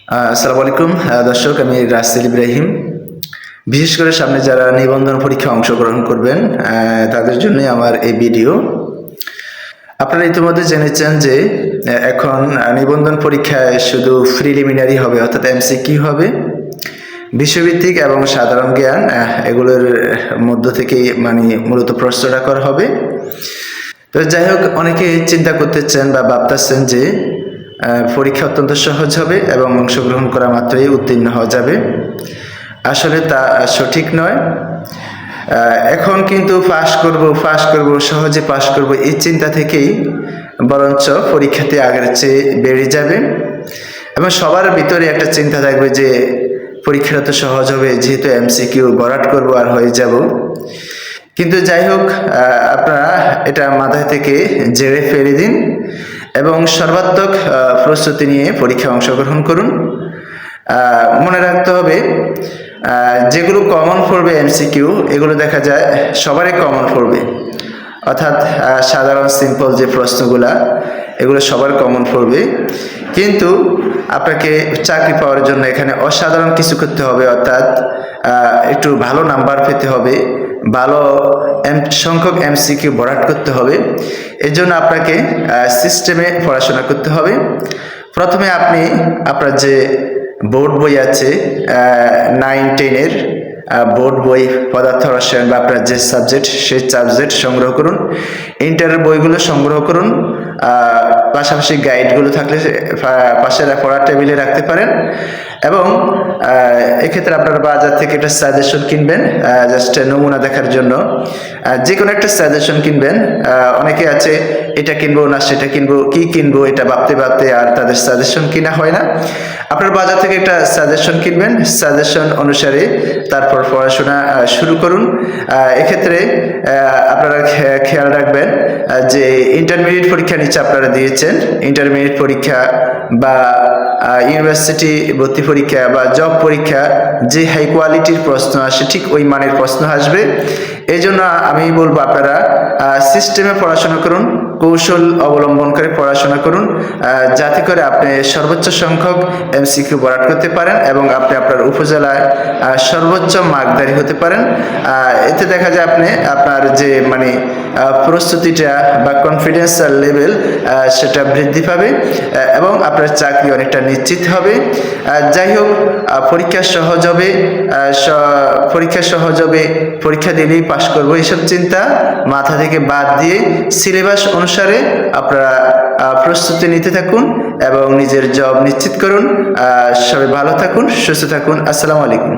আসসালামু আলাইকুম দর্শক, আমি রাসেল ইব্রাহিম। বিশেষ করে সামনে যারা নিবন্ধন পরীক্ষায় অংশগ্রহণ করবেন তাদের জন্যই আমার এই ভিডিও। আপনারা ইতিমধ্যে জেনেছেন যে এখন নিবন্ধন পরীক্ষায় শুধু প্রিলিমিনারি হবে, অর্থাৎ এমসিকিউ হবে। বিষয়ভিত্তিক এবং সাধারণ জ্ঞান এগুলোর মধ্য থেকে মূলত প্রশ্নটা করা হবে। তো যাই হোক, অনেকে চিন্তা করতেছেন বা ভাবতেছেন যে পরীক্ষা অত্যন্ত সহজ হবে এবং অংশগ্রহণ করা মাত্রই উত্তীর্ণ হওয়া যাবে। আসলে তা সঠিক নয়। এখন কিন্তু পাশ করব সহজে পাশ করব এই চিন্তা থেকেই বরঞ্চ পরীক্ষাতে আগের চেয়ে বেড়ে যাবে এবং সবার ভিতরে একটা চিন্তা থাকবে যে পরীক্ষাটা তো সহজ হবে, যেহেতু এমসিকিউ ভরাট করব আর হয়ে যাব। কিন্তু যাই হোক, আপনারা এটা মাথায় থেকে জেরে ফেলে দিন এবং সর্বাত্মক প্রস্তুতি নিয়ে পরীক্ষায় অংশগ্রহণ করুন। মনে রাখতে হবে, যেগুলো কমন পড়বে এমসিকিউ, এগুলো দেখা যায় সবারই কমন পড়বে, অর্থাৎ সাধারণ সিম্পল যে প্রশ্নগুলা এগুলো সবার কমন পড়বে। কিন্তু আপনাকে চাকরি পাওয়ার জন্য এখানে অসাধারণ কিছু করতে হবে, অর্থাৎ একটু ভালো নাম্বার পেতে হবে, ভালো সংখ্যক এমসিকিউ ভরাট করতে হবে। এর জন্য আপনাকে সিস্টেমে পড়াশোনা করতে হবে। প্রথমে আপনি আপনার যে বোর্ড বই আছে 9-10-এর বোর্ড বই, পদার্থ রসায়ন বা আপনার যে সাবজেক্ট সেই সাবজেক্ট সংগ্রহ করুন। ইন্টারের বইগুলো সংগ্রহ করুন। পাশাপাশি গাইডগুলো থাকলে পাশে পড়ার টেবিলে রাখতে পারেন এবং এক্ষেত্রে আপনার বাজার থেকে একটা সাজেশন কিনবেন, জাস্ট নমুনা দেখার জন্য। যে কোনো একটা সাজেশন কিনবেন। অনেকে আছে এটা কিনবো না সেটা কিনবো, কি কিনবো এটা ভাবতে ভাবতে আর তাদের সাজেশন কিনা হয় না। আপনার বাজার থেকে একটা সাজেশন কিনবেন, সাজেশন অনুসারে তারপর পড়াশোনা শুরু করুন। এক্ষেত্রে আপনারা খেয়াল রাখবেন যে ইন্টারমিডিয়েট পরীক্ষা নিচে আপনারা দিয়েছেন, ইন্টারমিডিয়েট পরীক্ষা বা ইউনিভার্সিটি ভর্তি পরীক্ষা বা জব পরীক্ষা যে হাই কোয়ালিটির প্রশ্ন আসে ঠিক ওই মানের প্রশ্ন আসবে। এই জন্য আমি বলবো আপনারা সিস্টেমে পড়াশোনা করুন, কৌশল অবলম্বন করে পড়াশোনা করুন, যাতে করে আপনি সর্বোচ্চ সংখ্যক এমসিকিউ ভরাট করতে পারেন এবং আপনি আপনার উপজেলায় সর্বোচ্চ মার্কধারী হতে পারেন। এতে দেখা যায় আপনি আপনার যে প্রস্তুতিটা বা কনফিডেন্স লেভেল সেটা বৃদ্ধি পাবে এবং আপনার চাকরি অনেকটা নিশ্চিত হবে। যাই হোক, পরীক্ষা সহজ হবে, পরীক্ষা দিলেই পাশ করবো এসব চিন্তা মাথা থেকে বাদ দিয়ে সিলেবাস অনুসারে আপনারা প্রস্তুতি নিতে থাকুন এবং নিজের জব নিশ্চিত করুন। সবাই ভালো থাকুন, সুস্থ থাকুন। আসসালামু আলাইকুম।